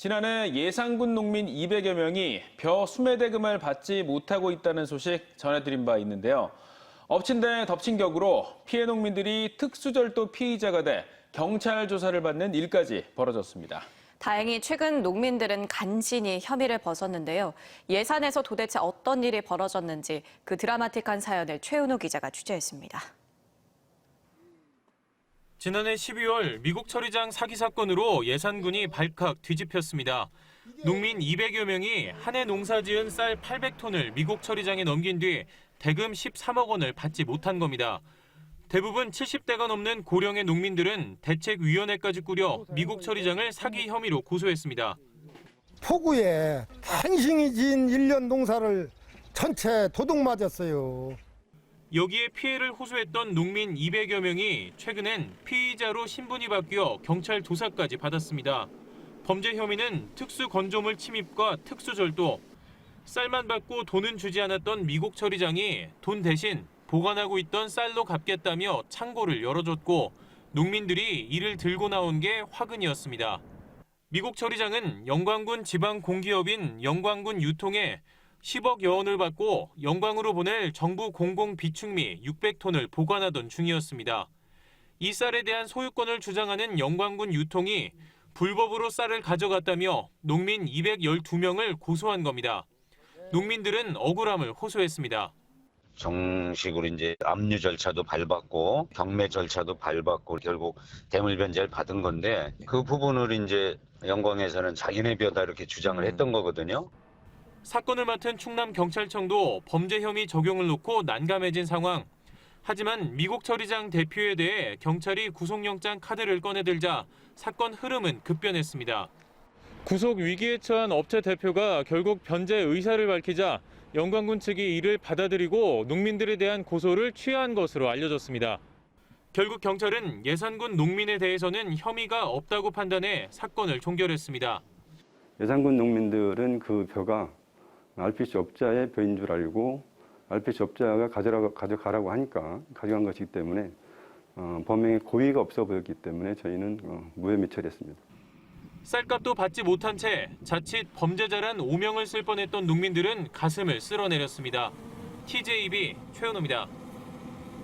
지난해 예산군 농민 200여 명이 벼 수매대금을 받지 못하고 있다는 소식 전해드린 바 있는데요. 엎친 데 덮친 격으로 피해 농민들이 특수절도 피의자가 돼 경찰 조사를 받는 일까지 벌어졌습니다. 다행히 최근 농민들은 간신히 혐의를 벗었는데요. 예산에서 도대체 어떤 일이 벌어졌는지 그 드라마틱한 사연을 최은호 기자가 취재했습니다. 지난해 12월 미국 처리장 사기 사건으로 예산군이 발칵 뒤집혔습니다. 농민 200여 명이 한 해 농사지은 쌀 800톤을 미국 처리장에 넘긴 뒤 대금 13억 원을 받지 못한 겁니다. 대부분 70대가 넘는 고령의 농민들은 대책위원회까지 꾸려 미국 처리장을 사기 혐의로 고소했습니다. 폭우에 한싱이 진 1년 농사를 전체 도둑 맞았어요. 여기에 피해를 호소했던 농민 200여 명이 최근엔 피의자로 신분이 바뀌어 경찰 조사까지 받았습니다. 범죄 혐의는 특수건조물 침입과 특수절도, 쌀만 받고 돈은 주지 않았던 미국 처리장이 돈 대신 보관하고 있던 쌀로 갚겠다며 창고를 열어줬고 농민들이 이를 들고 나온 게 화근이었습니다. 미국 처리장은 영광군 지방 공기업인 영광군 유통에 10억여 원을 받고 영광으로 보낼 정부 공공 비축미 600톤을 보관하던 중이었습니다. 이 쌀에 대한 소유권을 주장하는 영광군 유통이 불법으로 쌀을 가져갔다며 농민 212명을 고소한 겁니다. 농민들은 억울함을 호소했습니다. 정식으로 이제 압류 절차도 밟았고 경매 절차도 밟았고 결국 대물 변제를 받은 건데 그 부분을 이제 영광에서는 자기네 벼다 이렇게 주장을 했던 거거든요. 사건을 맡은 충남경찰청도 범죄 혐의 적용을 놓고 난감해진 상황. 하지만 미국 처리장 대표에 대해 경찰이 구속영장 카드를 꺼내들자 사건 흐름은 급변했습니다. 구속 위기에 처한 업체 대표가 결국 변제 의사를 밝히자 영광군 측이 이를 받아들이고 농민들에 대한 고소를 취하한 것으로 알려졌습니다. 결국 경찰은 예산군 농민에 대해서는 혐의가 없다고 판단해 사건을 종결했습니다. 예산군 농민들은 그 벼가 RPC 업자의 벼인 줄 알고 RPC 업자가 가져가라고 하니까 가져간 것이기 때문에 범행에 고의가 없어 보였기 때문에 저희는 무혐의 처리했습니다. 쌀값도 받지 못한 채 자칫 범죄자란 오명을 쓸 뻔했던 농민들은 가슴을 쓸어내렸습니다. TJB 최은호입니다.